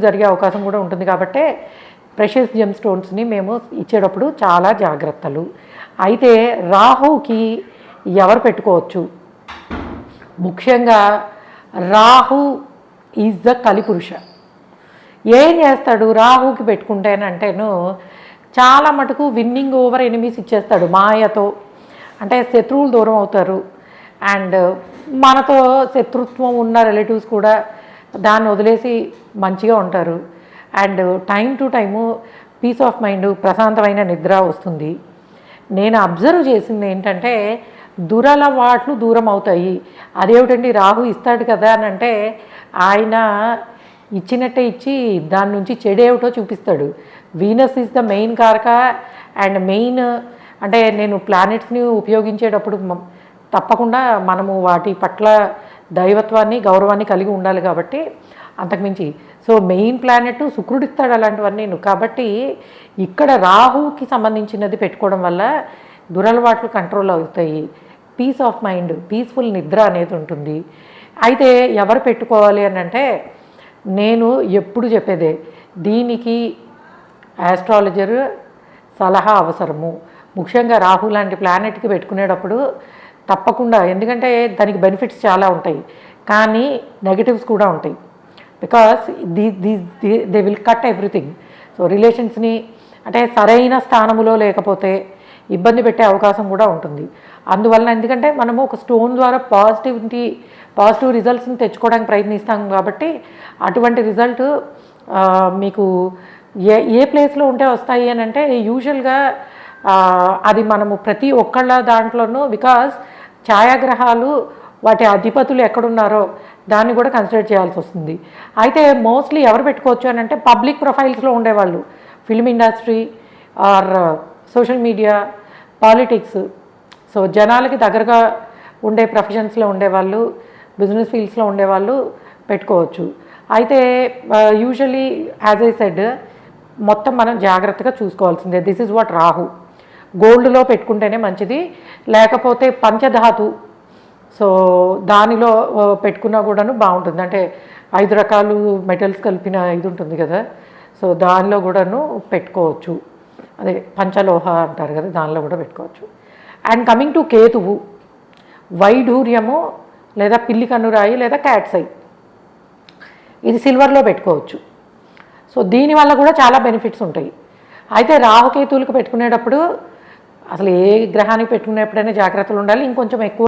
జరిగే అవకాశం కూడా ఉంటుంది కాబట్టి ప్రెషియస్ జెమ్ స్టోన్స్ని మేము ఇచ్చేటప్పుడు చాలా జాగ్రత్తలు. అయితే రాహుకి ఎవరు పెట్టుకోవచ్చు? ముఖ్యంగా రాహు ఈజ్ ద కలిపురుష. ఏం చేస్తాడు రాహుకి పెట్టుకుంటేనంటేను చాలా మటుకు విన్నింగ్ ఓవర్ ఎనిమీస్ ఇచ్చేస్తాడు మాయతో. అంటే శత్రువులు దూరం అవుతారు, అండ్ మనతో శత్రుత్వం ఉన్న రిలేటివ్స్ కూడా దాన్ని వదిలేసి మంచిగా ఉంటారు. And time to time peace of mind, ప్రశాంతమైన నిద్ర వస్తుంది. నేను అబ్జర్వ్ చేసింది ఏంటంటే దురలవాట్లు దూరం అవుతాయి. అదేమిటండి రాహు ఇస్తాడు కదా అని అంటే ఆయన ఇచ్చినట్టే ఇచ్చి దాని నుంచి చెడేమిటో చూపిస్తాడు. వీనస్ ఈజ్ ద మెయిన్ కారక అండ్ మెయిన్ అంటే నేను ప్లానెట్స్ని ఉపయోగించేటప్పుడు తప్పకుండా మనము వాటి పట్ల దైవత్వాన్ని గౌరవాన్ని కలిగి ఉండాలి కాబట్టి అంతకుమించి సో మెయిన్ ప్లానెట్ శుక్రుడు ఇస్తాడు అలాంటివన్నీ. కాబట్టి ఇక్కడ రాహుకి సంబంధించినది పెట్టుకోవడం వల్ల దురలవాట్లు కంట్రోల్ అవుతాయి, పీస్ ఆఫ్ మైండ్, పీస్ఫుల్ నిద్ర అనేది ఉంటుంది. అయితే ఎవరు పెట్టుకోవాలి అని అంటే నేను ఎప్పుడు చెప్పేదే దీనికి ఆస్ట్రాలజర్ సలహా అవసరము. ముఖ్యంగా రాహు లాంటి ప్లానెట్కి పెట్టుకునేటప్పుడు తప్పకుండా, ఎందుకంటే దానికి బెనిఫిట్స్ చాలా ఉంటాయి కానీ నెగటివ్స్ కూడా ఉంటాయి. Because they will cut everything. So రిలేషన్స్ని అంటే సరైన స్థానములో లేకపోతే ఇబ్బంది పెట్టే అవకాశం కూడా ఉంటుంది. అందువలన ఎందుకంటే మనము ఒక స్టోన్ ద్వారా పాజిటివ్ రిజల్ట్స్ని తెచ్చుకోవడానికి ప్రయత్నిస్తాం కాబట్టి అటువంటి రిజల్ట్ మీకు ఏ ప్లేస్లో ఉంటే వస్తాయి అని అంటే యూజువల్గా అది మనము ప్రతి ఒక్కళ్ళ దాంట్లోనూ బికాజ్ ఛాయాగ్రహాలు వాటి అధిపతులు ఎక్కడున్నారో దాన్ని కూడా కన్సిడర్ చేయాల్సి వస్తుంది. అయితే మోస్ట్లీ ఎవరు పెట్టుకోవచ్చు అని అంటే పబ్లిక్ ప్రొఫైల్స్లో ఉండేవాళ్ళు, film industry or social media, politics, so జనాలకి దగ్గరగా ఉండే ప్రొఫెషన్స్లో ఉండేవాళ్ళు, బిజినెస్ ఫీల్డ్స్లో ఉండేవాళ్ళు పెట్టుకోవచ్చు. అయితే యూజువలీ యాజ్ ఐ సెడ్ మొత్తం మనం జాగ్రత్తగా చూసుకోవాల్సిందే. This is what Rahu. గోల్డ్లో పెట్టుకుంటేనే మంచిది, లేకపోతే పంచధాతు సో దానిలో పెట్టుకున్నా కూడాను బాగుంటుంది. అంటే 5 రకాలు మెటల్స్ కలిపిన ఇది ఉంటుంది కదా, సో దానిలో కూడాను పెట్టుకోవచ్చు. అదే పంచలోహ అంటారు కదా, దానిలో కూడా పెట్టుకోవచ్చు. అండ్ కమింగ్ టు కేతువు, వైఢూర్యము లేదా పిల్లి కన్నురాయి లేదా క్యాట్స్ ఐ, ఇది సిల్వర్లో పెట్టుకోవచ్చు. సో దీనివల్ల కూడా చాలా బెనిఫిట్స్ ఉంటాయి. అయితే రాహుకేతువులకు పెట్టుకునేటప్పుడు అసలు ఏ గ్రహానికి పెట్టుకునేప్పుడైనా జాగ్రత్తలు ఉండాలి. ఇంకొంచెం ఎక్కువ